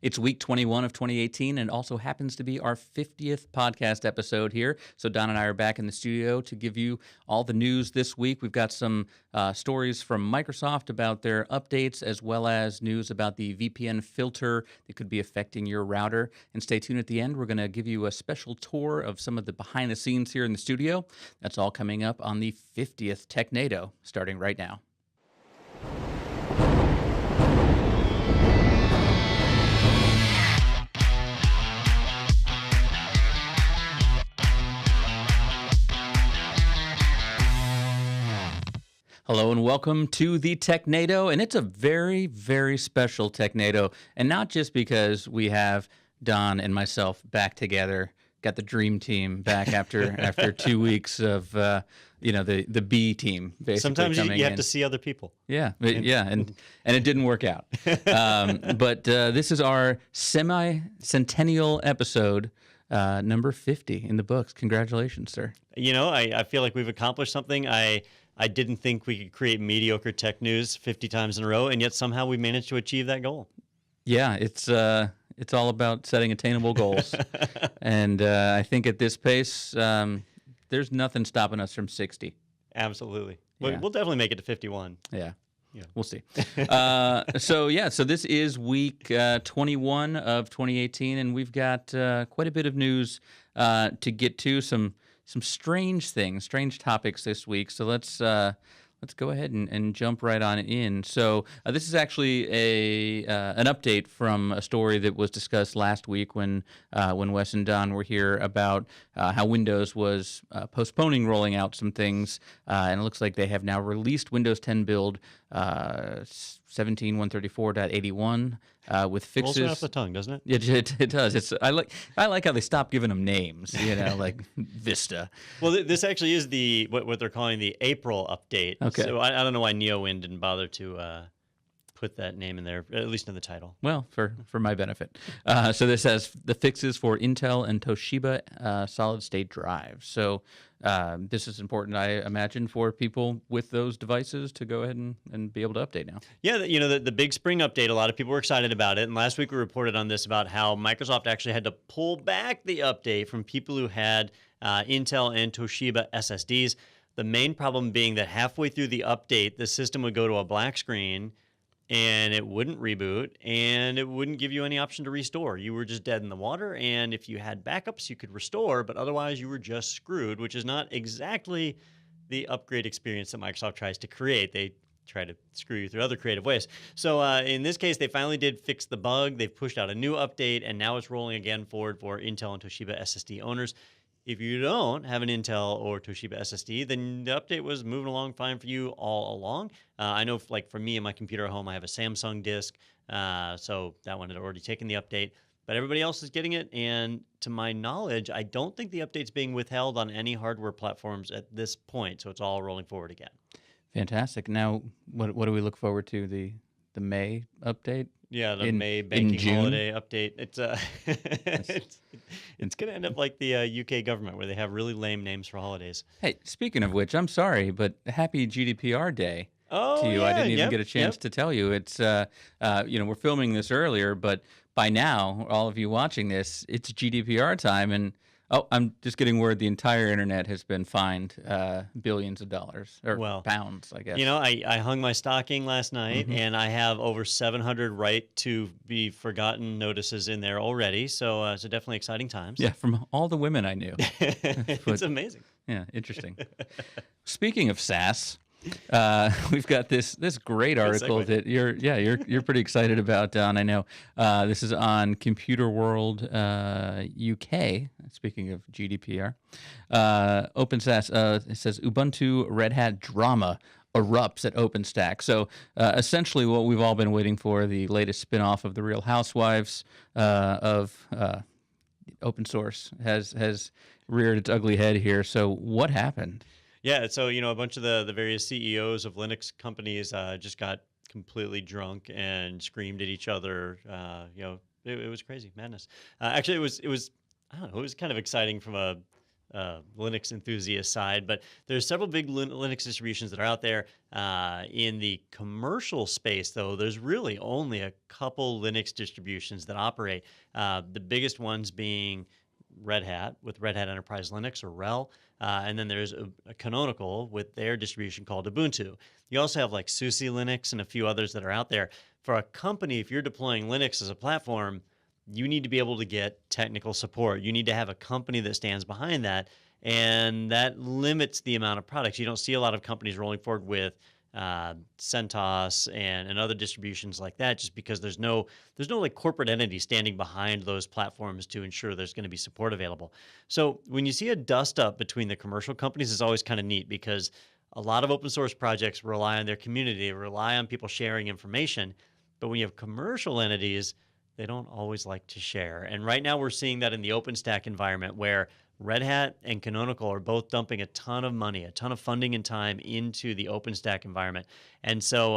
It's week 21 of 2018, and it also happens to be our 50th podcast episode here. So Don and I are back in the studio to give you all the news this week. We've got some stories from Microsoft about their updates, as well as news about the VPN filter that could be affecting your router. And stay tuned at the end. We're going to give you a special tour of some of the behind the scenes here in the studio. That's all coming up on the 50th Technado, starting right now. Hello and welcome to the Technado, and it's a very, very special Technado, and not just because we have Don and myself back together, got the dream team back after 2 weeks of the B team basically. Sometimes you have to see other people. Yeah, and it didn't work out. But this is our semi-centennial episode. Number 50 in the books. Congratulations, sir. You know, I feel like we've accomplished something. I didn't think we could create mediocre tech news 50 times in a row, and yet somehow we managed to achieve that goal. Yeah, it's all about setting attainable goals. And I think at this pace, there's nothing stopping us from 60. Absolutely. Yeah. We'll definitely make it to 51. Yeah. We'll see. So this is week 21 of 2018, and we've got quite a bit of news to get to, some strange things, strange topics this week. So let's go ahead and jump right on in. So this is actually an update from a story that was discussed last week when Wes and Don were here about how Windows was postponing rolling out some things, and it looks like they have now released Windows 10 build 17.134.81 with fixes. Rolls right off the tongue, doesn't it? It does. I like how they stopped giving them names. Like Vista. Well, this actually is what they're calling the April update. Okay. So I don't know why NeoWind didn't bother to put that name in there, at least in the title. Well, for my benefit. So this has the fixes for Intel and Toshiba solid-state drives. So this is important, I imagine, for people with those devices to go ahead and be able to update now. Yeah, the big spring update, a lot of people were excited about it. And last week we reported on this about how Microsoft actually had to pull back the update from people who had Intel and Toshiba SSDs. The main problem being that halfway through the update, the system would go to a black screen, and it wouldn't reboot, and it wouldn't give you any option to restore. You were just dead in the water, and if you had backups, you could restore, but otherwise you were just screwed, which is not exactly the upgrade experience that Microsoft tries to create. They try to screw you through other creative ways. So in this case, they finally did fix the bug. They've pushed out a new update, and now it's rolling again forward for Intel and Toshiba SSD owners. If you don't have an Intel or Toshiba SSD, then the update was moving along fine for you all along. I know, for me and my computer at home, I have a Samsung disk, so that one had already taken the update. But everybody else is getting it, and to my knowledge, I don't think the update's being withheld on any hardware platforms at this point, so it's all rolling forward again. Fantastic. Now, what do we look forward to? The May update? Yeah, the May banking holiday update. It's going to end up like the UK government, where they have really lame names for holidays. Hey, speaking of which, I'm sorry, but happy GDPR Day to you. Yeah, I didn't even get a chance to tell you. It's we're filming this earlier, but by now, all of you watching this, it's GDPR time, and I'm just getting word the entire internet has been fined billions of dollars, or pounds, I guess. I hung my stocking last night, and I have over 700 right to be forgotten notices in there already. So, so definitely exciting times. Yeah, from all the women I knew. It's amazing. Yeah, interesting. Speaking of SaaS, we've got this great article that you're pretty excited about, Don. I know this is on Computer World UK. Speaking of GDPR, OpenSaaS, it says Ubuntu Red Hat drama erupts at OpenStack. So essentially, what we've all been waiting for, the latest spinoff of the Real Housewives of open source, has reared its ugly head here. So what happened? Yeah, so a bunch of the various CEOs of Linux companies just got completely drunk and screamed at each other. It was crazy madness. Actually, it was I don't know. It was kind of exciting from a Linux enthusiast side, but there's several big Linux distributions that are out there. In the commercial space, though, there's really only a couple Linux distributions that operate. The biggest ones being Red Hat with Red Hat Enterprise Linux, or RHEL. And then there's a Canonical with their distribution called Ubuntu. You also have like SUSE Linux and a few others that are out there. For a company, if you're deploying Linux as a platform, you need to be able to get technical support. You need to have a company that stands behind that, and that limits the amount of products. You don't see a lot of companies rolling forward with CentOS and other distributions like that, just because there's no like corporate entity standing behind those platforms to ensure there's going to be support available. So when you see a dust up between the commercial companies, it's always kind of neat, because a lot of open source projects rely on their community, rely on people sharing information. But when you have commercial entities, they don't always like to share. And right now we're seeing that in the OpenStack environment, where Red Hat and Canonical are both dumping a ton of money, a ton of funding and time into the OpenStack environment. And so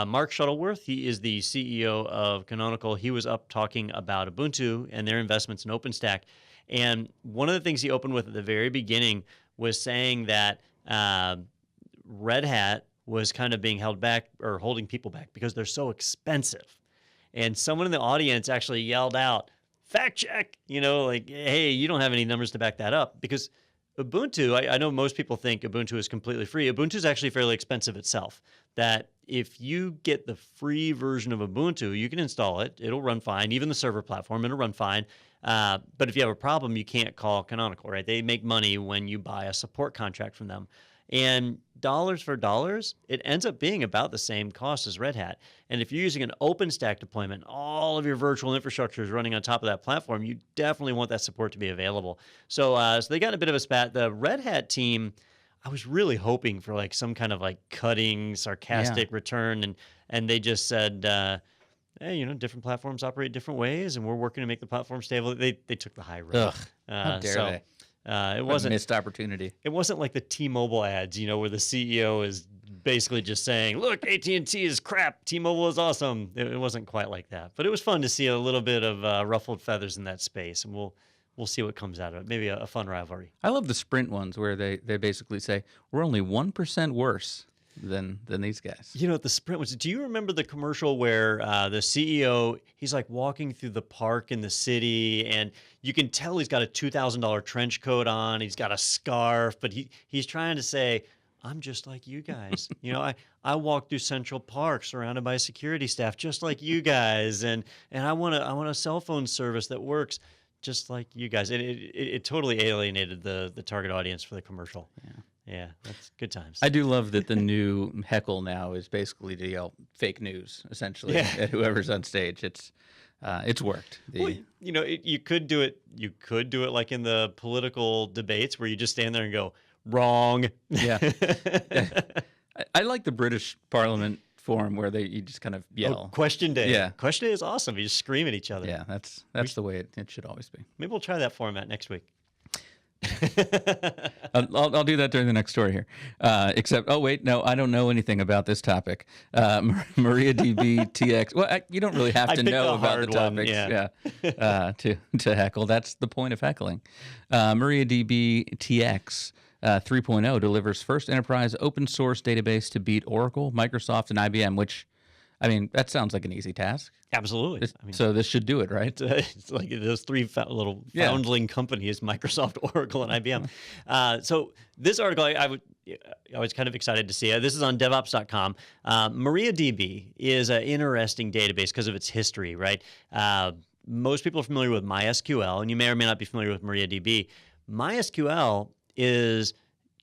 Mark Shuttleworth, he is the CEO of Canonical. He was up talking about Ubuntu and their investments in OpenStack. And one of the things he opened with at the very beginning was saying that Red Hat was kind of being held back, or holding people back, because they're so expensive. And someone in the audience actually yelled out, "Fact check," like, hey, you don't have any numbers to back that up. Because Ubuntu, I know most people think Ubuntu is completely free. Ubuntu is actually fairly expensive itself. That if you get the free version of Ubuntu, you can install it. It'll run fine. Even the server platform, it'll run fine. But if you have a problem, you can't call Canonical, right? They make money when you buy a support contract from them. And dollars for dollars, it ends up being about the same cost as Red Hat. And if you're using an OpenStack deployment, all of your virtual infrastructure is running on top of that platform, you definitely want that support to be available. So they got in a bit of a spat. The Red Hat team, I was really hoping for like some kind of like cutting, sarcastic return. And they just said, hey, different platforms operate different ways, and we're working to make the platform stable. They took the high road. Ugh, how dare they? It wasn't a missed opportunity. It wasn't like the T-Mobile ads, where the CEO is basically just saying, "Look, AT&T is crap. T-Mobile is awesome." It wasn't quite like that, but it was fun to see a little bit of ruffled feathers in that space, and we'll see what comes out of it. Maybe a fun rivalry. I love the Sprint ones where they basically say we're only 1% worse than these guys. The Sprint ones. Do you remember the commercial where the CEO, he's like walking through the park in the city, and you can tell he's got a $2,000 trench coat on, he's got a scarf, but he's trying to say, "I'm just like you guys. I walk through Central Park surrounded by security staff just like you guys, and I want a cell phone service that works just like you guys." And it totally alienated the target audience for the commercial. Yeah, that's good times. I do love that the new heckle now is basically to yell fake news, essentially, at whoever's on stage. It's worked. Well, you could do it. You could do it like in the political debates where you just stand there and go, "Wrong." Yeah. I like the British Parliament forum where you just kind of yell. Question day. Yeah. Question day is awesome. You just scream at each other. Yeah, that's the way it should always be. Maybe we'll try that format next week. I'll do that during the next story here. Except, oh wait, no, I don't know anything about this topic. MariaDB TX. Well, you don't really have to know about the topics, to heckle. That's the point of heckling. MariaDB TX 3.0 delivers first enterprise open source database to beat Oracle, Microsoft, and IBM. Which, that sounds like an easy task. Absolutely. So this should do it, right? It's like those three little foundling companies, Microsoft, Oracle, and IBM. So this article, I was kind of excited to see. This is on DevOps.com. MariaDB is an interesting database because of its history, right? Most people are familiar with MySQL, and you may or may not be familiar with MariaDB. MySQL is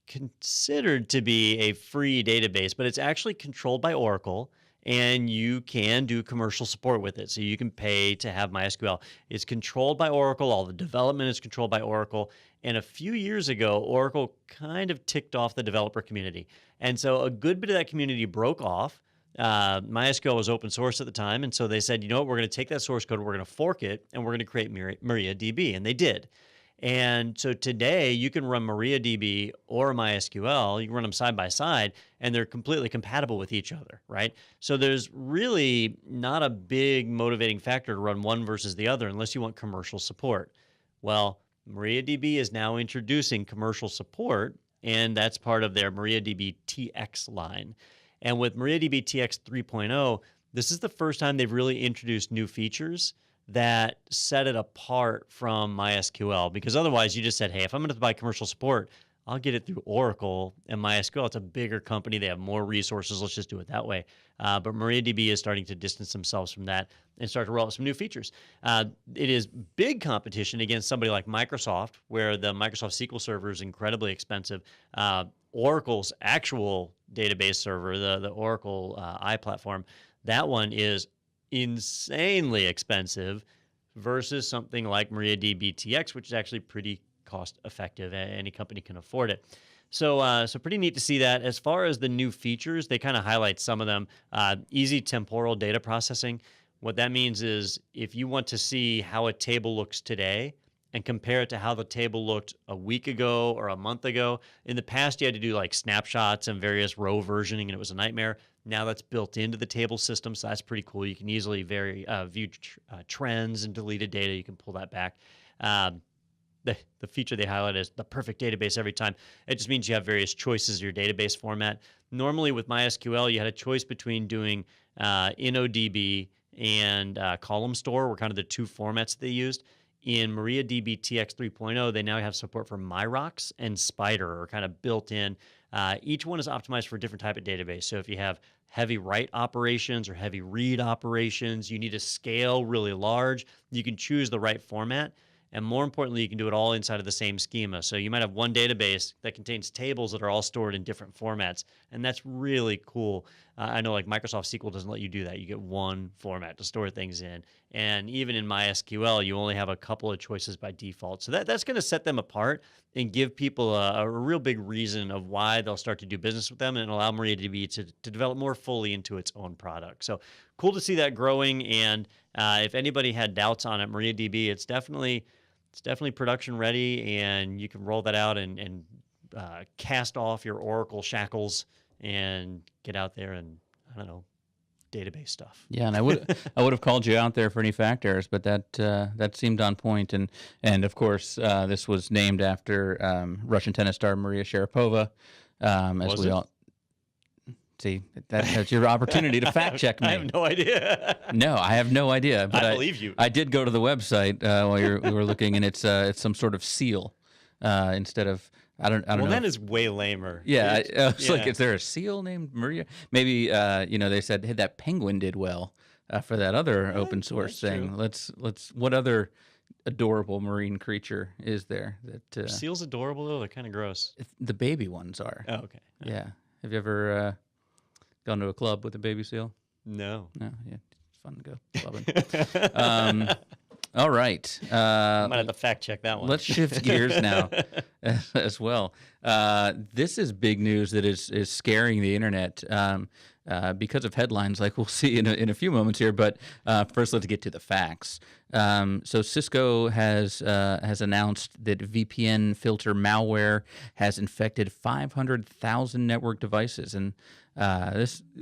considered to be a free database, but it's actually controlled by Oracle. And you can do commercial support with it. So you can pay to have MySQL. It's controlled by Oracle. All the development is controlled by Oracle. And a few years ago, Oracle kind of ticked off the developer community. And so a good bit of that community broke off. MySQL was open source at the time. And so they said, we're going to take that source code, we're going to fork it, and we're going to create MariaDB. And they did. And so today you can run MariaDB or MySQL, you can run them side by side, and they're completely compatible with each other, right? So there's really not a big motivating factor to run one versus the other unless you want commercial support. Well, MariaDB is now introducing commercial support, and that's part of their MariaDB TX line. And with MariaDB TX 3.0, this is the first time they've really introduced new features that set it apart from MySQL, because otherwise you just said, hey, if I'm going to buy commercial support, I'll get it through Oracle and MySQL. It's a bigger company. They have more resources. Let's just do it that way. But MariaDB is starting to distance themselves from that and start to roll out some new features. It is big competition against somebody like Microsoft, where the Microsoft SQL Server is incredibly expensive. Oracle's actual database server, the Oracle iPlatform, that one is insanely expensive versus something like MariaDB TX, which is actually pretty cost effective. Any company can afford it. So pretty neat to see that. As far as the new features, they kind of highlight some of them. Easy temporal data processing. What that means is if you want to see how a table looks today and compare it to how the table looked a week ago or a month ago, in the past you had to do like snapshots and various row versioning, and it was a nightmare. Now that's built into the table system, so that's pretty cool. You can easily view trends and deleted data. You can pull that back. The feature they highlight is the perfect database every time. It just means you have various choices of your database format. Normally with MySQL, you had a choice between doing InnoDB and column store were kind of the two formats they used. In MariaDB TX 3.0, they now have support for MyRocks and Spider are kind of built in. Each one is optimized for a different type of database. So if you have heavy write operations or heavy read operations, you need to scale really large, you can choose the right format. And more importantly, you can do it all inside of the same schema. So you might have one database that contains tables that are all stored in different formats. And that's really cool. I know like Microsoft SQL doesn't let you do that. You get one format to store things in. And even in MySQL, you only have a couple of choices by default. So that's going to set them apart and give people a real big reason of why they'll start to do business with them and allow MariaDB to develop more fully into its own product. So cool to see that growing. And if anybody had doubts on it, MariaDB, it's definitely production ready, and you can roll that out and cast off your Oracle shackles and get out there and, I don't know, database stuff. Yeah, and I would have called you out there for any fact errors, but that seemed on point. And of course, this was named after Russian tennis star Maria Sharapova. As we all see, that's your opportunity to fact check me. I have no idea. No, I have no idea. But I believe you. I did go to the website while we were looking, and it's some sort of seal instead of. I don't know. Well, that is way lamer. Yeah, it's like, is there a seal named Maria? Maybe they said, hey, that penguin did well for that other open source thing. True. Let's. What other adorable marine creature is there that? Are seals adorable though? They're kind of gross. The baby ones are. Oh, okay. Yeah. Have you ever gone to a club with a baby seal? No. No. Yeah, it's fun to go clubbing. All right. I might have to fact check that one. Let's shift gears now as well. This is big news that is scaring the internet because of headlines like we'll see in a few moments here. But first, let's get to the facts. So Cisco has announced that VPN filter malware has infected 500,000 network devices. And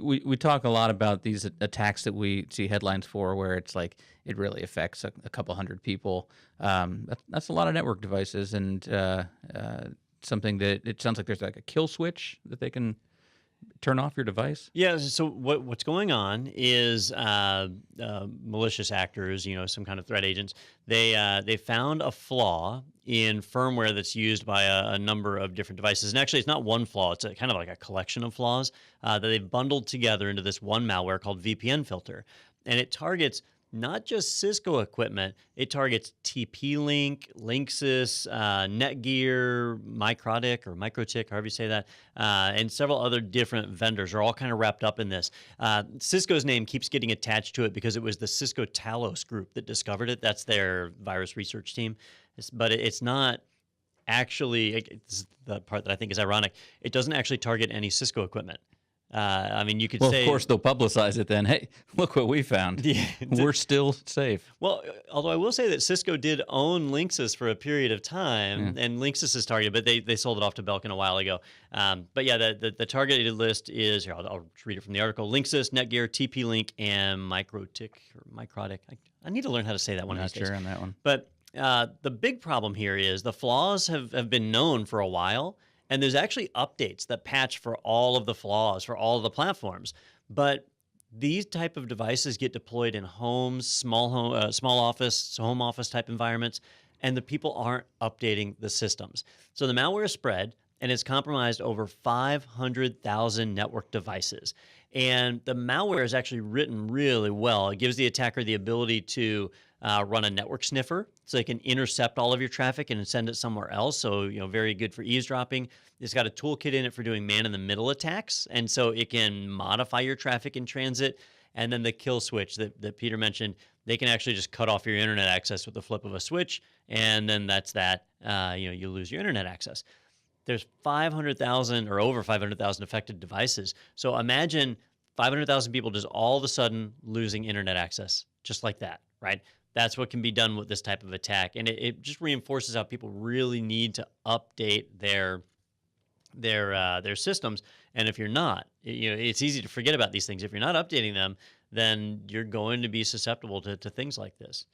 we talk a lot about these attacks that we see headlines for, where it's like it really affects a couple hundred people. That's a lot of network devices, and something that it sounds like there's like a kill switch that they can turn off your device. Yeah. So what's going on is malicious actors, some kind of threat agents, they found a flaw in firmware that's used by a number of different devices. And actually, it's not one flaw. It's kind of like a collection of flaws that they've bundled together into this one malware called VPN filter. And it targets not just Cisco equipment. It targets TP-Link, Linksys, Netgear, Microtik, however you say that, and several other different vendors are all kind of wrapped up in this. Cisco's name keeps getting attached to it because it was the Cisco Talos group that discovered it. That's their virus research team. But it's not actually, this is the part that I think is ironic, it doesn't actually target any Cisco equipment. You could say... Well, of course, they'll publicize it then. Hey, look what we found. Yeah, we're still safe. Well, although I will say that Cisco did own Linksys for a period of time, and Linksys is targeted, but they sold it off to Belkin a while ago. But yeah, the targeted list is, here, I'll read it from the article, Linksys, Netgear, TP-Link, and Microtik. I need to learn how to say that one. I'm not sure on that one. But The big problem here is the flaws have been known for a while, and there's actually updates that patch for all of the flaws for all of the platforms. But these type of devices get deployed in homes, small office, home office type environments, and the people aren't updating the systems. So the malware is spread, and it's compromised over 500,000 network devices. And the malware is actually written really well. It gives the attacker the ability to run a network sniffer, so they can intercept all of your traffic and send it somewhere else. So, very good for eavesdropping. It's got a toolkit in it for doing man-in-the-middle attacks, and so it can modify your traffic in transit. And then the kill switch that Peter mentioned, they can actually just cut off your internet access with the flip of a switch, and then that's that. You lose your internet access. There's 500,000 or over 500,000 affected devices. So imagine 500,000 people just all of a sudden losing internet access, just like that, right? That's what can be done with this type of attack. And it just reinforces how people really need to update their systems. And if you're not, it's easy to forget about these things. If you're not updating them, then you're going to be susceptible to things like this.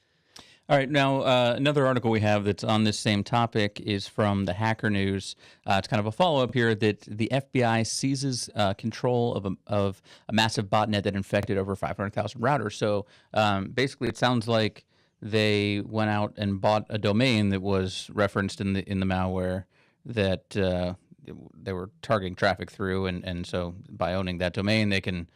All right, now another article we have that's on this same topic is from the Hacker News. It's kind of a follow-up here that the FBI seizes control of a massive botnet that infected over 500,000 routers. So basically, it sounds like they went out and bought a domain that was referenced in the malware that they were targeting traffic through, and so by owning that domain, they can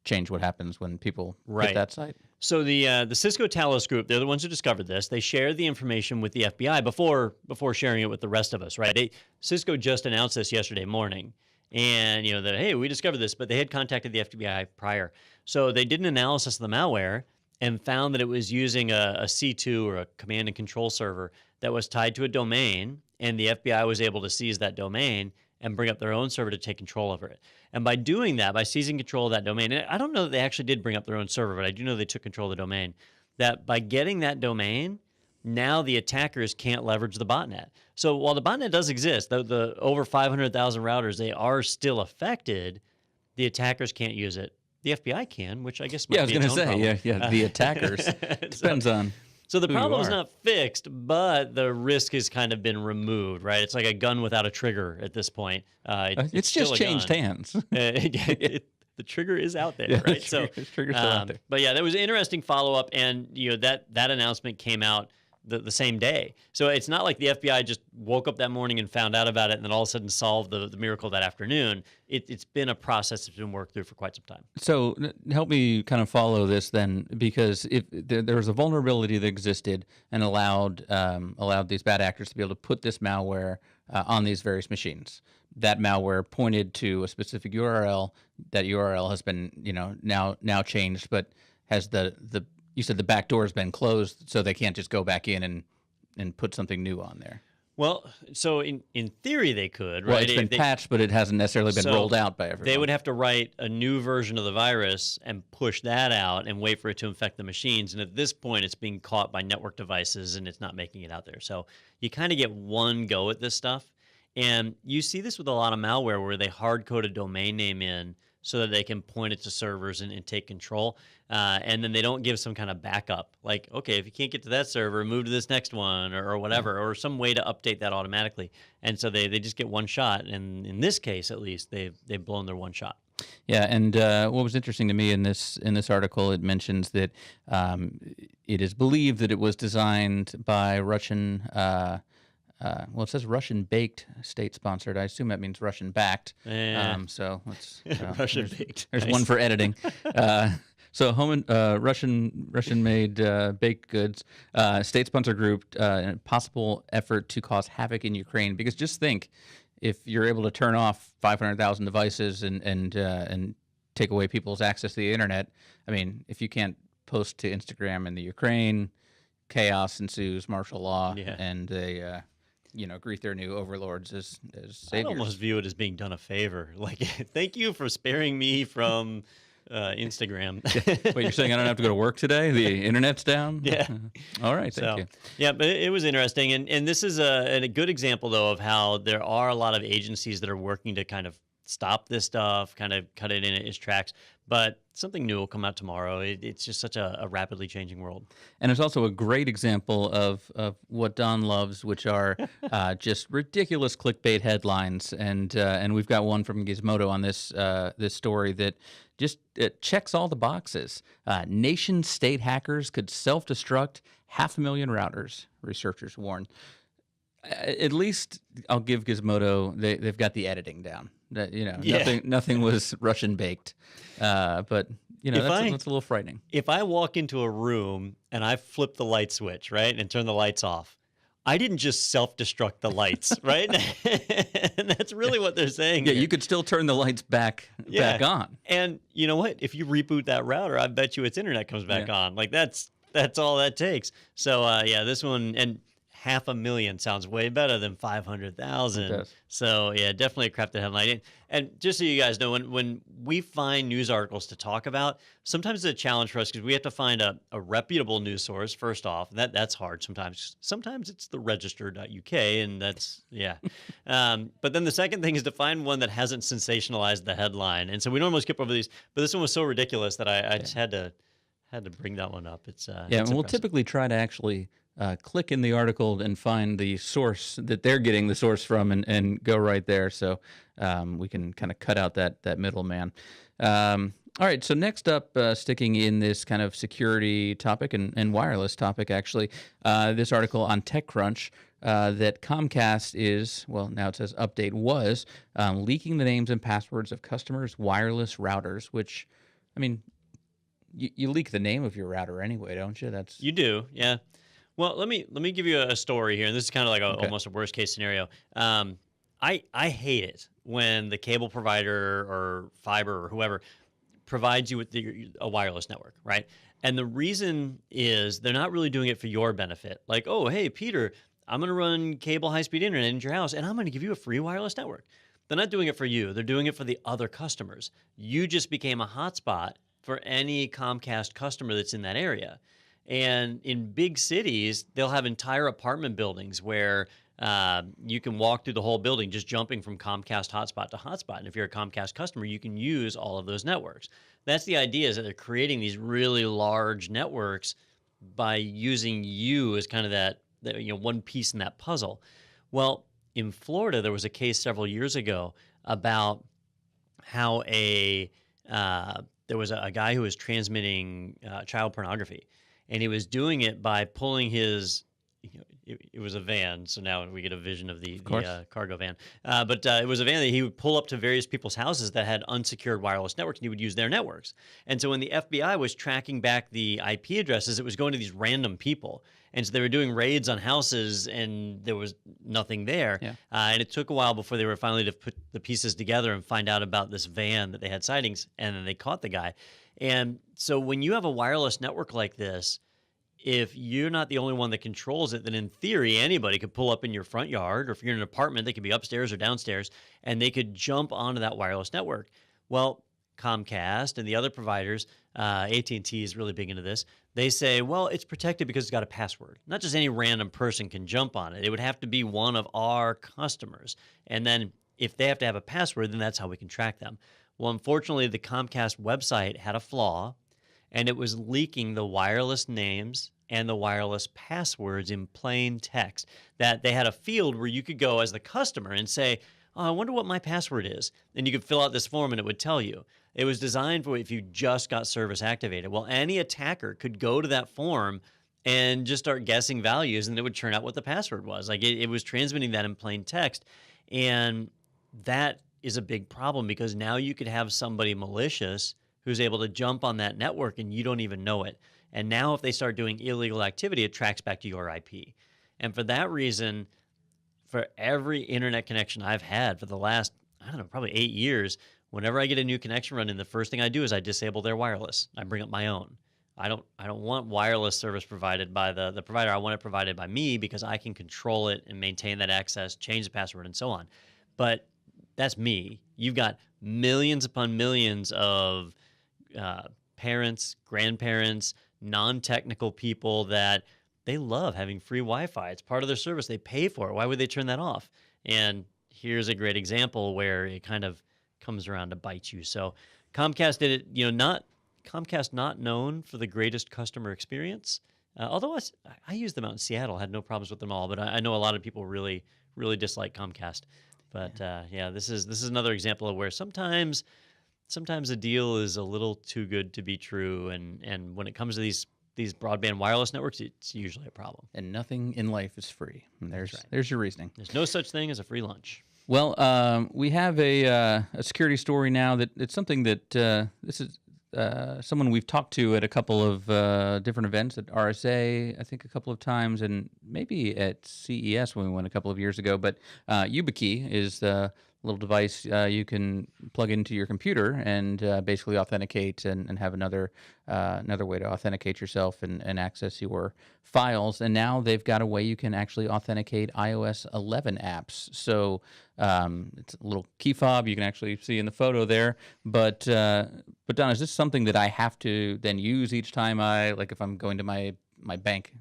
change what happens when people hit that site. So the Cisco Talos group, they're the ones who discovered this. They shared the information with the FBI before sharing it with the rest of us, right? Cisco just announced this yesterday morning, and that hey, we discovered this, but they had contacted the FBI prior. So they did an analysis of the malware and found that it was using a C2 or a command and control server that was tied to a domain, and the FBI was able to seize that domain and bring up their own server to take control over it. And by doing that, by seizing control of that domain, and I don't know that they actually did bring up their own server, but I do know they took control of the domain, that by getting that domain, now the attackers can't leverage the botnet. So while the botnet does exist, the over 500,000 routers, they are still affected, the attackers can't use it. The FBI can, which I guess might be I was going to say, problem. the attackers. Depends on. So the problem is not fixed, but the risk has kind of been removed, right? It's like a gun without a trigger at this point. It's just changed hands. The trigger is out there, right? The trigger's still out there. But yeah, that was an interesting follow-up, and that announcement came out the same day. So it's not like the FBI just woke up that morning and found out about it and then all of a sudden solved the miracle that afternoon. It's been a process that's been worked through for quite some time. So help me kind of follow this then, because if there was a vulnerability that existed and allowed these bad actors to be able to put this malware on these various machines. That malware pointed to a specific URL. That URL has been now changed, but has you said the back door has been closed, so they can't just go back in and put something new on there. Well, so in theory they could, right? Well, it's been patched, but it hasn't necessarily been rolled out by everyone. They would have to write a new version of the virus and push that out and wait for it to infect the machines. And at this point, it's being caught by network devices and it's not making it out there. So you kind of get one go at this stuff. And you see this with a lot of malware where they hard-code a domain name in so that they can point it to servers and take control. And then they don't give some kind of backup. Like, okay, if you can't get to that server, move to this next one or whatever, or some way to update that automatically. And so they just get one shot. And in this case, at least, they've blown their one shot. Yeah, and what was interesting to me in this article, it mentions that it is believed that it was designed by Russian well, it says Russian-baked, state-sponsored. I assume that means Russian-backed. So let's Russian-baked. There's one for editing. So Russian-made baked goods, state-sponsored group, possible effort to cause havoc in Ukraine. Because just think, if you're able to turn off 500,000 devices and take away people's access to the internet, I mean, if you can't post to Instagram in the Ukraine, chaos ensues, martial law, and they greet their new overlords as saviors. I almost view it as being done a favor. Like, thank you for sparing me from Instagram. Wait, you're saying I don't have to go to work today? The internet's down? Yeah. All right, thank you. Yeah, but it was interesting. And this is a good example, though, of how there are a lot of agencies that are working to kind of stop this stuff, kind of cut it in its tracks. but something new will come out tomorrow. It's just such a rapidly changing world. And it's also a great example of what Don loves, which are just ridiculous clickbait headlines. And we've got one from Gizmodo on this story that just it checks all the boxes. Nation state hackers could self-destruct 500,000 routers, researchers warn. At least I'll give Gizmodo, they've got the editing down. That, nothing was Russian baked. But that's a little frightening. If I walk into a room and I flip the light switch, right, and turn the lights off, I didn't just self-destruct the lights, right? And that's really what they're saying. Yeah, here. you could still turn the lights back on. And you know what? If you reboot that router, I bet you its internet comes back on. Like that's all that takes. So this one, and 500,000 sounds way better than 500,000. So yeah, definitely a crafted headline. And just so you guys know, when we find news articles to talk about, sometimes it's a challenge for us because we have to find a reputable news source first off. That's hard sometimes. Sometimes it's the register.uk, and that's but then the second thing is to find one that hasn't sensationalized the headline. And so we normally skip over these, but this one was so ridiculous that I just had to bring that one up. It's and we'll typically try to actually click in the article and find the source that they're getting the source from and go right there. So we can kind of cut out that middleman. All right, so next up, sticking in this kind of security topic and wireless topic, actually, this article on TechCrunch that Comcast is, well, now it says update was, leaking the names and passwords of customers' wireless routers, which, I mean, you leak the name of your router anyway, don't you? You do, yeah. Well, let me give you a story here, and this is kind of like almost a worst case scenario. I hate it when the cable provider or fiber or whoever provides you with a wireless network, right? And the reason is they're not really doing it for your benefit. Like, oh, hey, Peter, I'm going to run cable high-speed internet into your house, and I'm going to give you a free wireless network. They're not doing it for you. They're doing it for the other customers. You just became a hotspot for any Comcast customer that's in that area. And in big cities, they'll have entire apartment buildings where you can walk through the whole building just jumping from Comcast hotspot to hotspot. And if you're a Comcast customer, you can use all of those networks. That's the idea, is that they're creating these really large networks by using you as kind of that one piece in that puzzle. Well, in Florida, there was a case several years ago about how there was a guy who was transmitting child pornography. And he was doing it by pulling his, it was a van, so now we get a vision of the cargo van. But it was a van that he would pull up to various people's houses that had unsecured wireless networks, and he would use their networks. And so when the FBI was tracking back the IP addresses, it was going to these random people. And so they were doing raids on houses, and there was nothing there. Yeah. And it took a while before they were finally to put the pieces together and find out about this van that they had sightings, and then they caught the guy. And so when you have a wireless network like this, if you're not the only one that controls it, then in theory, anybody could pull up in your front yard, or if you're in an apartment, they could be upstairs or downstairs, and they could jump onto that wireless network. Well, Comcast and the other providers, AT&T is really big into this. They say, well, it's protected because it's got a password. Not just any random person can jump on it. It would have to be one of our customers. And then if they have to have a password, then that's how we can track them. Well, unfortunately, the Comcast website had a flaw, and it was leaking the wireless names and the wireless passwords in plain text. That they had a field where you could go as the customer and say, oh, I wonder what my password is. And you could fill out this form and it would tell you. It was designed for if you just got service activated. Well, any attacker could go to that form and just start guessing values, and it would turn out what the password was. Like it was transmitting that in plain text. And that is a big problem, because now you could have somebody malicious who's able to jump on that network and you don't even know it. And now if they start doing illegal activity, it tracks back to your IP. And for that reason, for every internet connection I've had for the last, I don't know, probably 8 years, whenever I get a new connection running, the first thing I do is I disable their wireless. I bring up my own. I don't want wireless service provided by the provider. I want it provided by me, because I can control it and maintain that access, change the password, and so on. But that's me. You've got millions upon millions of parents, grandparents, non-technical people that they love having free Wi-Fi. It's part of their service. They pay for it. Why would they turn that off? And here's a great example where it kind of comes around to bite you. So Comcast did it, Comcast not known for the greatest customer experience. Although I used them out in Seattle, had no problems with them all, but I know a lot of people really, really dislike Comcast. But this is another example of where sometimes a deal is a little too good to be true, and when it comes to these broadband wireless networks, it's usually a problem. And nothing in life is free. And there's your reasoning. There's no such thing as a free lunch. Well, we have a security story now that it's something that this is someone we've talked to at a couple of different events at RSA, I think a couple of times, and maybe at CES when we went a couple of years ago. But YubiKey is the little device you can plug into your computer and basically authenticate and have another way to authenticate yourself and access your files. And now they've got a way you can actually authenticate iOS 11 apps. So it's a little key fob you can actually see in the photo there. But Don, is this something that I have to then use each time if I'm going to my bank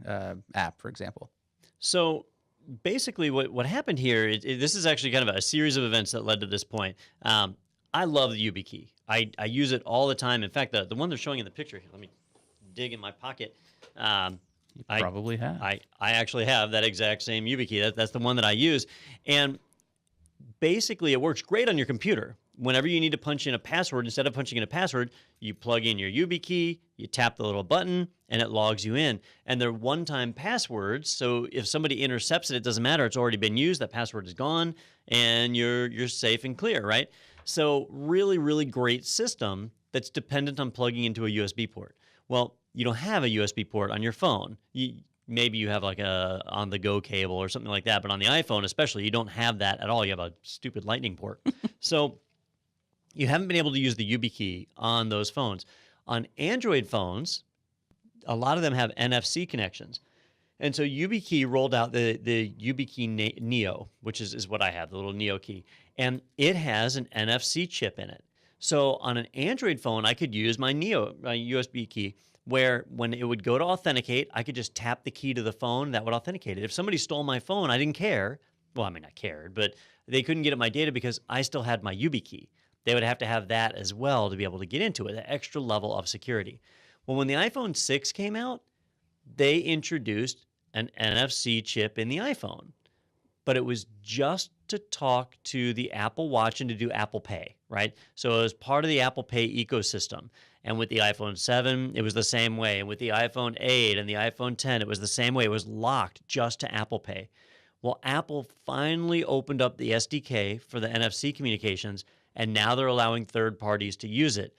app, for example? So basically, what happened here, this is actually kind of a series of events that led to this point. I love the YubiKey. I use it all the time. In fact, the one they're showing in the picture, let me dig in my pocket. You probably have. I actually have that exact same YubiKey. That's the one that I use. And basically, it works great on your computer. Whenever you need to punch in a password, instead of punching in a password, you plug in your YubiKey, you tap the little button, and it logs you in. And they're one-time passwords, so if somebody intercepts it, it doesn't matter. It's already been used. That password is gone, and you're safe and clear, right? So really, really great system that's dependent on plugging into a USB port. Well, you don't have a USB port on your phone. Maybe you have like a on-the-go cable or something like that, but on the iPhone especially, you don't have that at all. You have a stupid lightning port. So you haven't been able to use the YubiKey on those phones. On Android phones, a lot of them have NFC connections. And so YubiKey rolled out the YubiKey Neo, which is what I have, the little Neo key. And it has an NFC chip in it. So on an Android phone, I could use my USB key, where when it would go to authenticate, I could just tap the key to the phone, that would authenticate it. If somebody stole my phone, I didn't care. Well, I mean, I cared, but they couldn't get at my data because I still had my YubiKey. They would have to have that as well to be able to get into it, an extra level of security. Well, when the iPhone 6 came out, they introduced an NFC chip in the iPhone, but it was just to talk to the Apple Watch and to do Apple Pay, right? So it was part of the Apple Pay ecosystem. And with the iPhone 7, it was the same way. And with the iPhone 8 and the iPhone 10, it was the same way. It was locked just to Apple Pay. Well, Apple finally opened up the SDK for the NFC communications, and now they're allowing third parties to use it.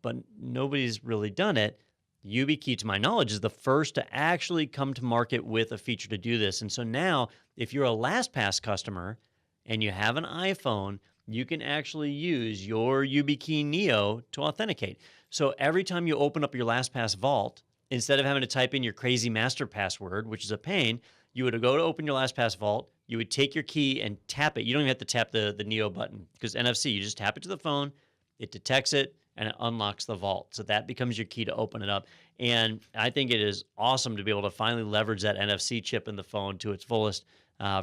But nobody's really done it. YubiKey, to my knowledge, is the first to actually come to market with a feature to do this. And so now, if you're a LastPass customer and you have an iPhone, you can actually use your YubiKey Neo to authenticate. So every time you open up your LastPass vault, instead of having to type in your crazy master password, which is a pain, you would go to open your LastPass vault, you would take your key and tap it. You don't even have to tap the Neo button because NFC, you just tap it to the phone, it detects it, and it unlocks the vault. So that becomes your key to open it up. And I think it is awesome to be able to finally leverage that NFC chip in the phone to its fullest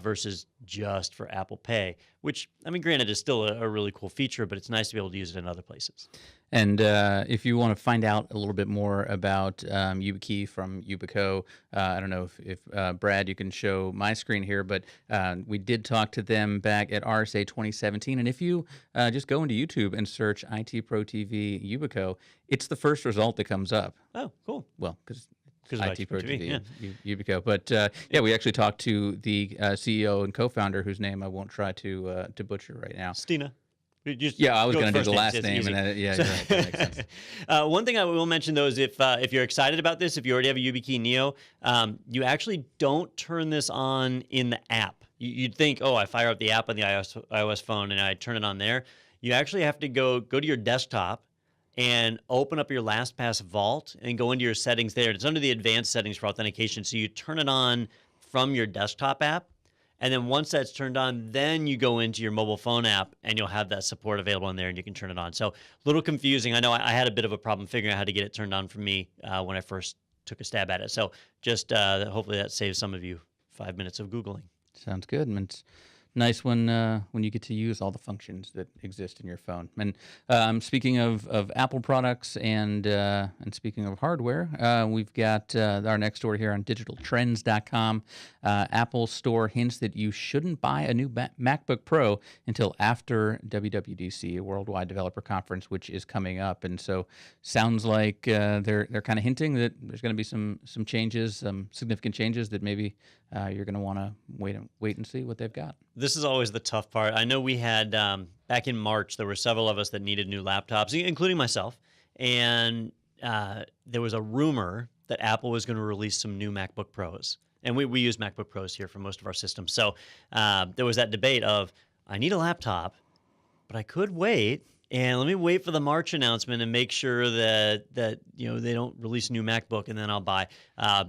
versus just for Apple Pay, which, I mean, granted, is still a really cool feature, but it's nice to be able to use it in other places. And if you want to find out a little bit more about YubiKey from Yubico, I don't know if Brad, you can show my screen here, but we did talk to them back at RSA 2017. And if you just go into YouTube and search ITProTV Yubico, it's the first result that comes up. Oh, cool. Well, because of ITProTV, Yubico. But yeah, we actually talked to the CEO and co-founder, whose name I won't try to butcher right now. Stina. I was going to do the last name. And right, that makes sense. One thing I will mention, though, is if you're excited about this, if you already have a YubiKey Neo, you actually don't turn this on in the app. You'd think, oh, I fire up the app on the iOS phone and I turn it on there. You actually have to go to your desktop and open up your LastPass vault and go into your settings there. It's under the advanced settings for authentication. So you turn it on from your desktop app. And then once that's turned on, then you go into your mobile phone app and you'll have that support available in there and you can turn it on. So a little confusing. I know I had a bit of a problem figuring out how to get it turned on for me when I first took a stab at it. So just hopefully that saves some of you 5 minutes of Googling. Sounds good. And it's Nice when you get to use all the functions that exist in your phone. And speaking of Apple products and speaking of hardware, we've got our next story here on digitaltrends.com. Apple Store hints that you shouldn't buy a new MacBook Pro until after WWDC, a Worldwide Developer Conference, which is coming up. And so sounds like they're kind of hinting that there's going to be some changes, some significant changes that maybe you're going to want to wait and see what they've got. This is always the tough part. I know we had, back in March, there were several of us that needed new laptops, including myself. And there was a rumor that Apple was going to release some new MacBook Pros. And we use MacBook Pros here for most of our systems. So there was that debate of, I need a laptop, but I could wait. And let me wait for the March announcement and make sure that they don't release a new MacBook and then I'll buy.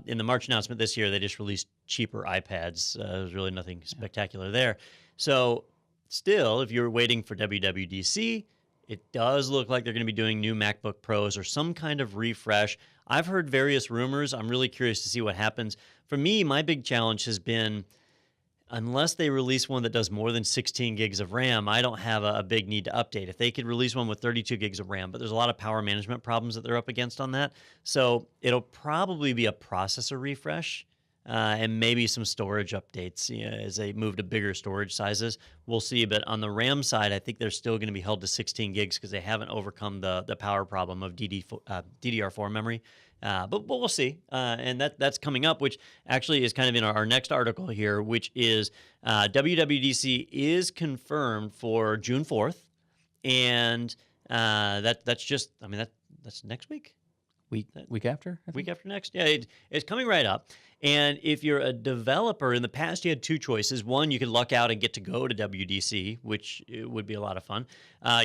In the March announcement this year, they just released cheaper iPads. There's really nothing spectacular there. So still, if you're waiting for WWDC, it does look like they're going to be doing new MacBook Pros or some kind of refresh. I've heard various rumors. I'm really curious to see what happens. For me, my big challenge has been, unless they release one that does more than 16 gigs of RAM, I don't have a big need to update. If they could release one with 32 gigs of RAM, but there's a lot of power management problems that they're up against on that. So it'll probably be a processor refresh and maybe some storage updates as they move to bigger storage sizes. We'll see. But on the RAM side, I think they're still going to be held to 16 gigs because they haven't overcome the power problem of DDR4 memory. But we'll see. And that's coming up, which actually is kind of in our next article here, which is WWDC is confirmed for June 4th. And that's next week? Week after? Week after next? Yeah, it's coming right up. And if you're a developer, in the past you had two choices. One, you could luck out and get to go to WDC, which would be a lot of fun.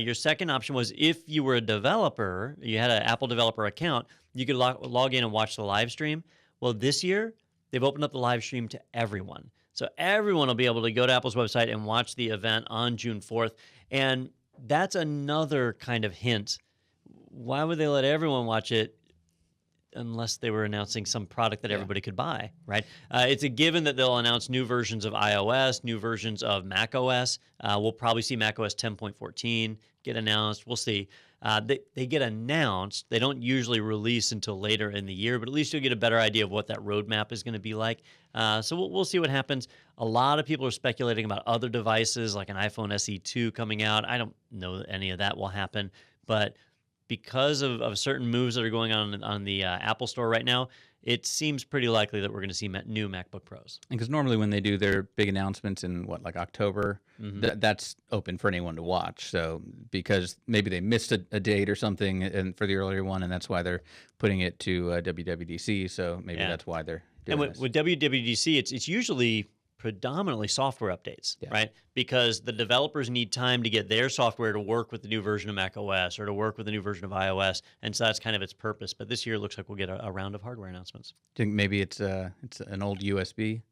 Your second option was if you were a developer, you had an Apple developer account, you could log in and watch the live stream. Well, this year, they've opened up the live stream to everyone. So everyone will be able to go to Apple's website and watch the event on June 4th. And that's another kind of hint. Why would they let everyone watch it unless they were announcing some product that everybody could buy, right? It's a given that they'll announce new versions of iOS, new versions of macOS. We'll probably see macOS 10.14 get announced. We'll see. They get announced. They don't usually release until later in the year, but at least you'll get a better idea of what that roadmap is going to be like. So we'll see what happens. A lot of people are speculating about other devices like an iPhone SE2 coming out. I don't know that any of that will happen, but because of certain moves that are going on the Apple Store right now, it seems pretty likely that we're going to see new MacBook Pros. Because normally when they do their big announcements in October, that's open for anyone to watch. So because maybe they missed a date or something and for the earlier one, and that's why they're putting it to WWDC. So maybe that's why they're doing this. And with WWDC, it's usually predominantly software updates, right? Because the developers need time to get their software to work with the new version of macOS or to work with the new version of iOS, and so that's kind of its purpose. But this year it looks like we'll get a round of hardware announcements. Do you think maybe it's an old USB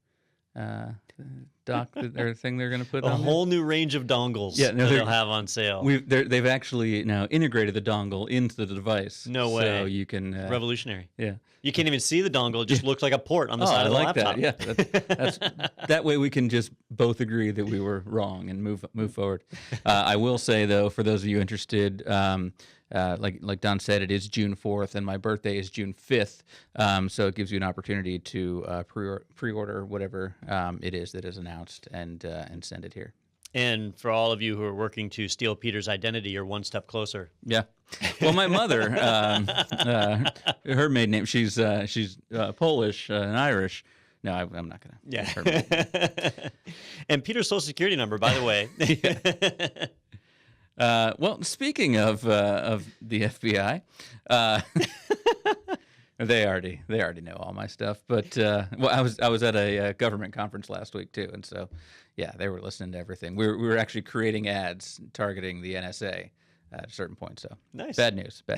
dock or thing they're going to put on a whole new range of dongles that they'll have on sale. They've actually now integrated the dongle into the device. No way. So you can revolutionary. Yeah. You can't even see the dongle. It just looks like a port on the side of the laptop. That. Yeah. That way we can just both agree that we were wrong and move forward. I will say, though, for those of you interested, like Don said, it is June 4th, and my birthday is June 5th, so it gives you an opportunity to pre-order whatever it is that is announced and send it here. And for all of you who are working to steal Peter's identity, you're one step closer. Yeah. Well, my mother, her maiden name, she's Polish and Irish. No, I'm not going to. Yeah. And Peter's social security number, by the way. Well, speaking of the FBI, they already know all my stuff. But I was at a government conference last week too, and so yeah, they were listening to everything. We were actually creating ads targeting the NSA at a certain point. So nice. Bad news. So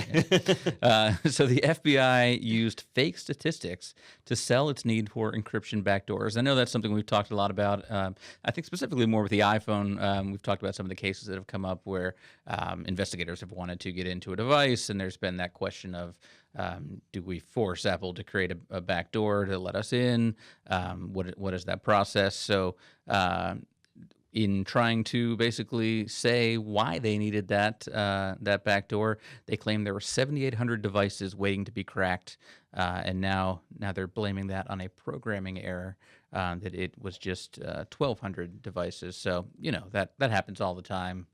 the FBI used fake statistics to sell its need for encryption backdoors. I know that's something we've talked a lot about. I think specifically more with the iPhone. We've talked about some of the cases that have come up where investigators have wanted to get into a device, and there's been that question of do we force Apple to create a backdoor to let us in? What is that process? So in trying to basically say why they needed that backdoor, they claimed there were 7,800 devices waiting to be cracked, and now they're blaming that on a programming error, that it was just 1,200 devices. So that happens all the time.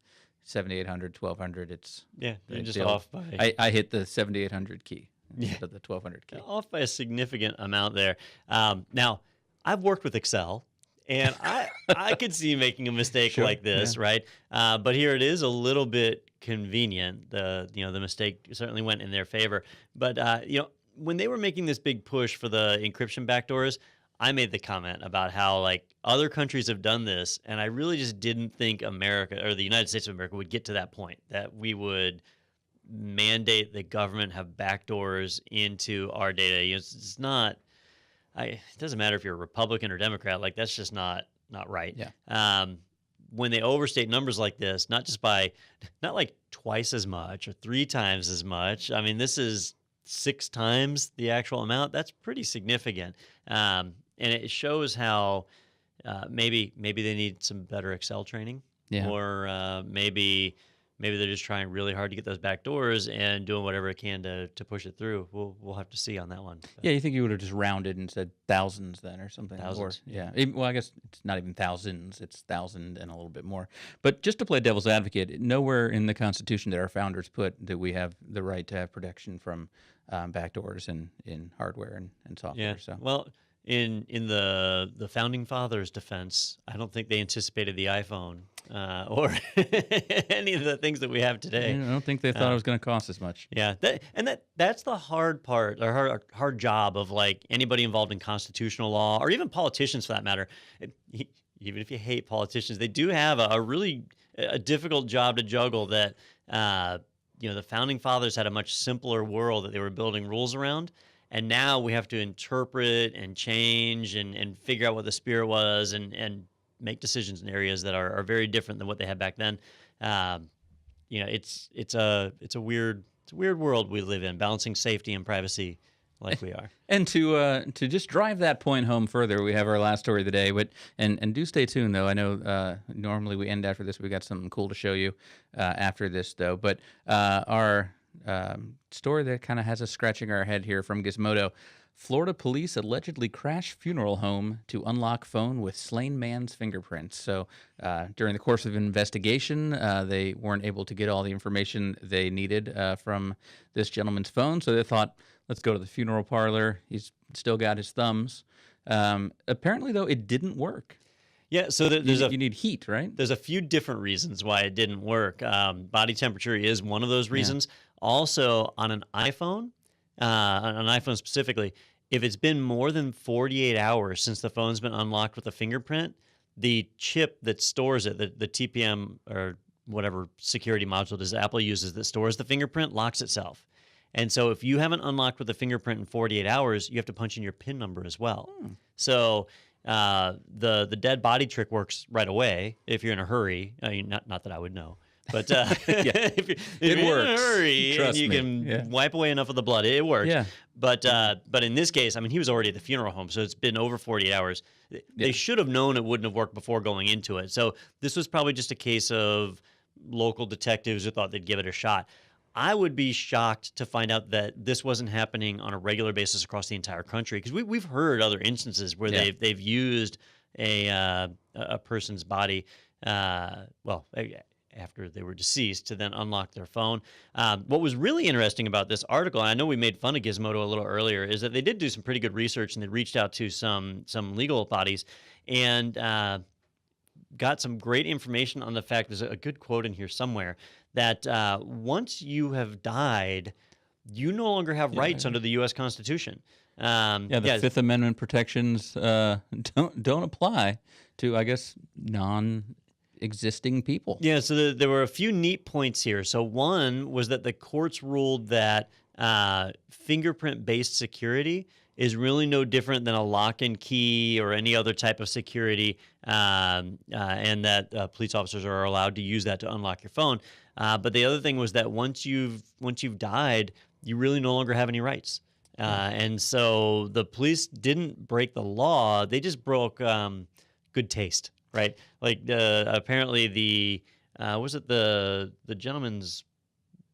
7,800, 1,200. It's you're just off by. I hit the 7,800 key instead of the 1,200 key. Off by a significant amount there. Now, I've worked with Excel. And I could see making a mistake like this, right? But here it is a little bit convenient. The mistake certainly went in their favor. But when they were making this big push for the encryption backdoors, I made the comment about how like other countries have done this, and I really just didn't think America or the United States of America would get to that point that we would mandate the government have backdoors into our data. It's not. It doesn't matter if you're a Republican or Democrat. Like that's just not right. Yeah. When they overstate numbers like this, not like twice as much or 3 times as much. I mean, this is 6 times the actual amount. That's pretty significant, and it shows how maybe they need some better Excel training, or maybe they're just trying really hard to get those back doors and doing whatever it can to push it through. We'll have to see on that one. Yeah, you think you would have just rounded and said thousands then or something? Thousands. Well, I guess it's not even thousands. It's 1,000 and a little bit more. But just to play devil's advocate, nowhere in the Constitution that our founders put that we have the right to have protection from backdoors in hardware and software. Yeah. So. Well, in the founding fathers' defense, I don't think they anticipated the iPhone or any of the things that we have today. I don't think they thought it was going to cost as much. Yeah, that's the hard part, or hard job of like anybody involved in constitutional law, or even politicians for that matter. Even if you hate politicians, they do have a really difficult job to juggle. That the founding fathers had a much simpler world that they were building rules around. And now we have to interpret and change and figure out what the spirit was and make decisions in areas that are very different than what they had back then. It's a weird world we live in, balancing safety and privacy like we are. And to just drive that point home further, we have our last story of the day. And do stay tuned, though. I know normally we end after this. We got something cool to show you after this, though. But our story that kind of has us scratching our head here from Gizmodo. Florida police allegedly crash funeral home to unlock phone with slain man's fingerprints. So during the course of investigation, they weren't able to get all the information they needed from this gentleman's phone. So they thought, let's go to the funeral parlor. He's still got his thumbs. Apparently, though, it didn't work. Yeah, so you need heat, right? There's a few different reasons why it didn't work. Body temperature is one of those reasons. Yeah. Also, on an iPhone specifically, if it's been more than 48 hours since the phone's been unlocked with a fingerprint, the chip that stores it, the TPM or whatever security module does Apple uses that stores the fingerprint, locks itself. And so if you haven't unlocked with a fingerprint in 48 hours, you have to punch in your PIN number as well. So the dead body trick works right away if you're in a hurry. I mean, not that I would know. But if you're works. in a hurry and you can wipe away enough of the blood, it works. Yeah. But in this case, I mean, he was already at the funeral home, so it's been over 48 hours. They should have known it wouldn't have worked before going into it. So this was probably just a case of local detectives who thought they'd give it a shot. I would be shocked to find out that this wasn't happening on a regular basis across the entire country, because we've heard other instances where they've used a person's body, after they were deceased, to then unlock their phone. What was really interesting about this article, and I know we made fun of Gizmodo a little earlier, is that they did do some pretty good research, and they reached out to some legal bodies and got some great information on the fact, there's a good quote in here somewhere, that once you have died, you no longer have rights under the U.S. Constitution. The Fifth Amendment protections don't apply to, I guess, non-existing people. Yeah, so there were a few neat points here. So one was that the courts ruled that fingerprint-based security is really no different than a lock and key or any other type of security, and that police officers are allowed to use that to unlock your phone. But the other thing was that once you've died, you really no longer have any rights. And so the police didn't break the law; they just broke good taste. right? Like apparently was it the gentleman's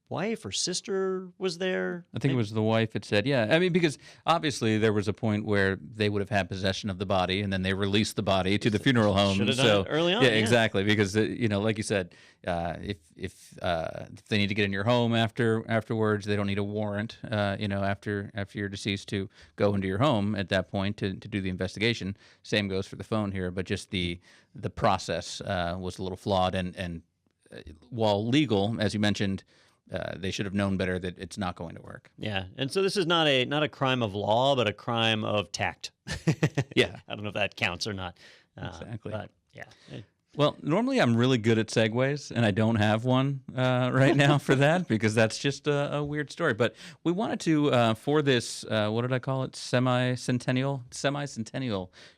wife or sister was there? I think it was the wife that said, yeah. I mean, because obviously there was a point where they would have had possession of the body, and then they released the body to the funeral home. Should have done it early on. Yeah, exactly. Because like you said, if they need to get in your home afterwards, they don't need a warrant. After you're deceased to go into your home at that point to do the investigation. Same goes for the phone here, but just the process was a little flawed, and while legal, as you mentioned. They should have known better that it's not going to work. Yeah, and so this is not a crime of law, but a crime of tact. Yeah, I don't know if that counts or not. Exactly. But yeah. Well, normally I'm really good at segues, and I don't have one right now for that because that's just a weird story. But we wanted to, for this, what did I call it? Semi-centennial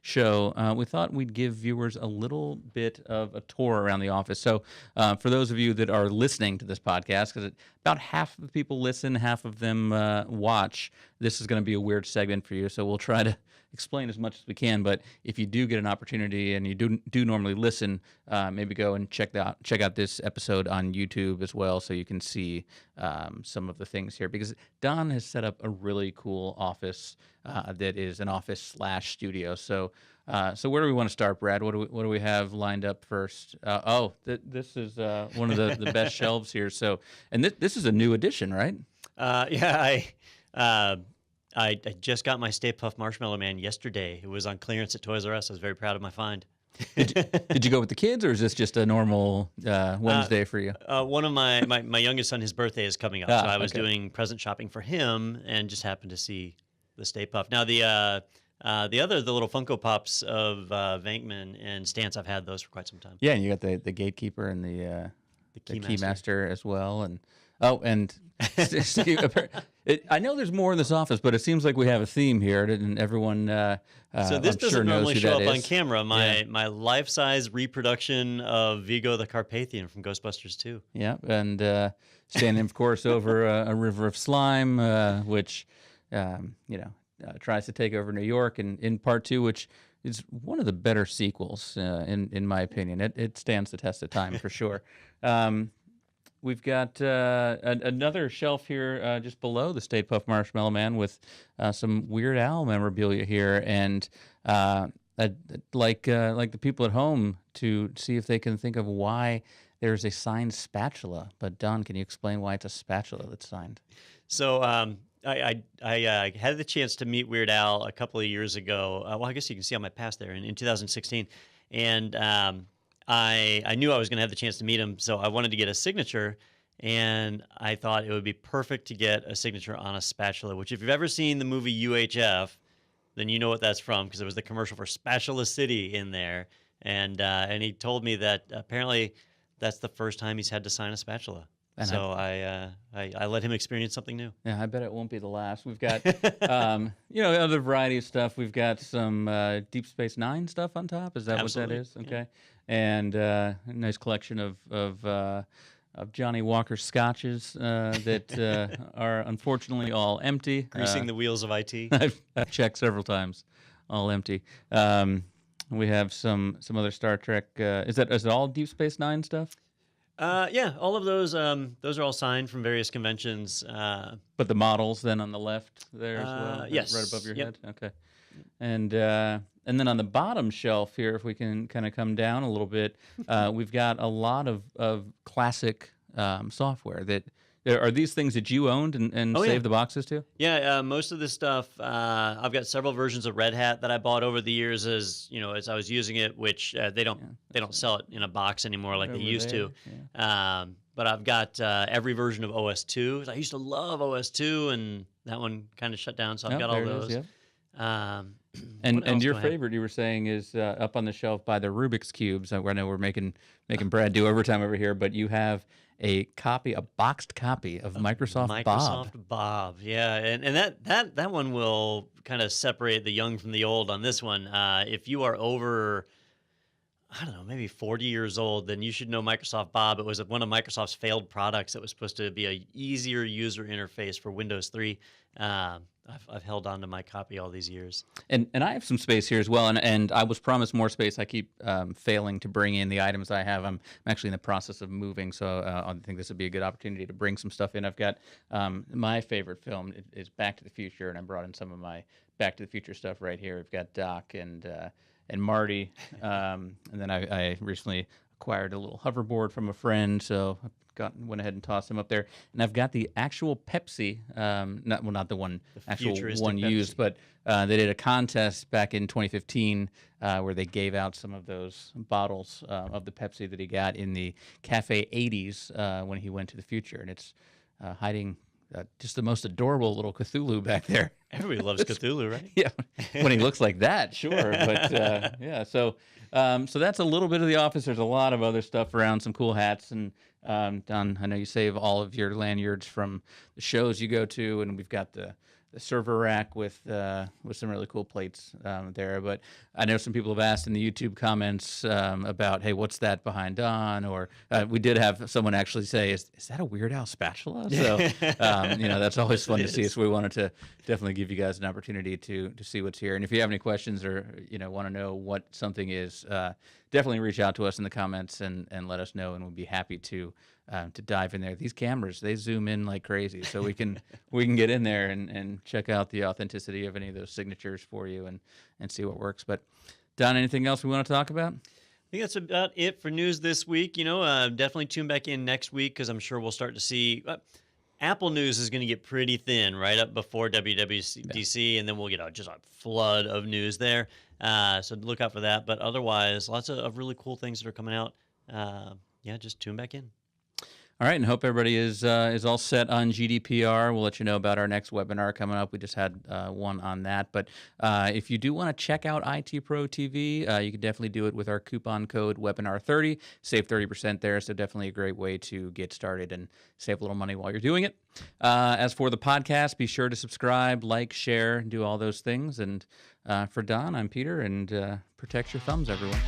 show. We thought we'd give viewers a little bit of a tour around the office. So for those of you that are listening to this podcast, because about half of the people listen, half of them watch, this is going to be a weird segment for you. So we'll try to explain as much as we can, but if you do get an opportunity and you do normally listen, maybe go and check out this episode on YouTube as well, so you can see some of the things here. Because Don has set up a really cool office that is an office/studio. So where do we want to start, Brad? What do we have lined up first? This is one of the best shelves here. So, and this is a new addition, right? I just got my Stay Puft Marshmallow Man yesterday. It was on clearance at Toys R Us. I was very proud of my find. Did you go with the kids, or is this just a normal Wednesday for you? One of my youngest son, his birthday is coming up, so I was doing present shopping for him and just happened to see the Stay Puft. Now the little Funko Pops of Venkman and Stance, I've had those for quite some time. Yeah, and you got the Gatekeeper and the Keymaster as well, and I know there's more in this office, but it seems like we have a theme here, and everyone so this doesn't normally show up on camera. My life-size reproduction of Vigo the Carpathian from Ghostbusters 2. Yeah, and standing, of course, over a river of slime, which tries to take over New York, and in part 2, which is one of the better sequels, in my opinion. It stands the test of time for sure. We've got another shelf here just below the Stay Puft Marshmallow Man with some Weird Al memorabilia here, and like the people at home to see if they can think of why there's a signed spatula. But Don, can you explain why it's a spatula that's signed? So I had the chance to meet Weird Al a couple of years ago. Well, I guess you can see on my past there in 2016, and I knew I was going to have the chance to meet him, so I wanted to get a signature, and I thought it would be perfect to get a signature on a spatula, which if you've ever seen the movie UHF, then you know what that's from, because it was the commercial for Spatula City in there, and he told me that apparently that's the first time he's had to sign a spatula. And so I let him experience something new. Yeah, I bet it won't be the last. We've got other variety of stuff. We've got some Deep Space Nine stuff on top. Is that Absolutely. What that is? Okay, yeah. And a nice collection of Johnny Walker scotches that are unfortunately all empty. Greasing the wheels of IT. I've checked several times, all empty. We have some other Star Trek. Is it all Deep Space Nine stuff? Yeah, all of those are all signed from various conventions. But the models then on the left there as well? Yes. Right above your head? Okay. And then on the bottom shelf here, if we can kind of come down a little bit, we've got a lot of classic software that... Are these things that you owned and saved the boxes to? Yeah, most of this stuff, I've got several versions of Red Hat that I bought over the years as I was using it, which they don't sell it in a box anymore like they used to. Yeah. But I've got every version of OS2. I used to love OS2, and that one kind of shut down, so I've got all those. Is, yeah. And your favorite, you were saying, is up on the shelf by the Rubik's Cubes. I know we're making Brad do overtime over here, but you have a boxed copy of Microsoft Bob. Yeah, and that one will kind of separate the young from the old on this one. If you are over, I don't know, maybe 40 years old, then you should know Microsoft Bob. It was one of Microsoft's failed products that was supposed to be an easier user interface for Windows 3. I've held on to my copy all these years. And I have some space here as well, and I was promised more space. I keep failing to bring in the items I have. I'm actually in the process of moving, so I think this would be a good opportunity to bring some stuff in. I've got my favorite film is Back to the Future, and I brought in some of my Back to the Future stuff right here. We've got Doc and Marty, and then I recently acquired a little hoverboard from a friend, so went ahead and tossed him up there. And I've got the actual Pepsi, not the one actual one used, but they did a contest back in 2015 where they gave out some of those bottles of the Pepsi that he got in the Cafe 80s when he went to the future, and it's hiding just the most adorable little Cthulhu back there. Everybody loves Cthulhu, right? Yeah, when he looks like that, sure. But yeah, so that's a little bit of the office. There's a lot of other stuff around, some cool hats. And Don, I know you save all of your lanyards from the shows you go to, and we've got the server rack with some really cool plates there. But I know some people have asked in the YouTube comments about, hey, what's that behind Don? Or we did have someone actually say, is that a Weird Al spatula? So that's always fun to see. So we wanted to definitely give you guys an opportunity to see what's here. And if you have any questions or want to know what something is, definitely reach out to us in the comments and let us know, and we'll be happy to dive in there. These cameras, they zoom in like crazy, so we can get in there and check out the authenticity of any of those signatures for you and see what works. But Don, anything else we want to talk about? I think that's about it for news this week. Definitely tune back in next week, because I'm sure we'll start to see Apple news is going to get pretty thin right up before WWDC, and then we'll get just a flood of news there. So look out for that. But otherwise, lots of really cool things that are coming out. Just tune back in. All right, and hope everybody is all set on GDPR. We'll let you know about our next webinar coming up. We just had one on that. But if you do want to check out ITProTV, you can definitely do it with our coupon code webinar30. Save 30% there, so definitely a great way to get started and save a little money while you're doing it. As for the podcast, be sure to subscribe, like, share, do all those things. And for Don, I'm Peter, and protect your thumbs, everyone.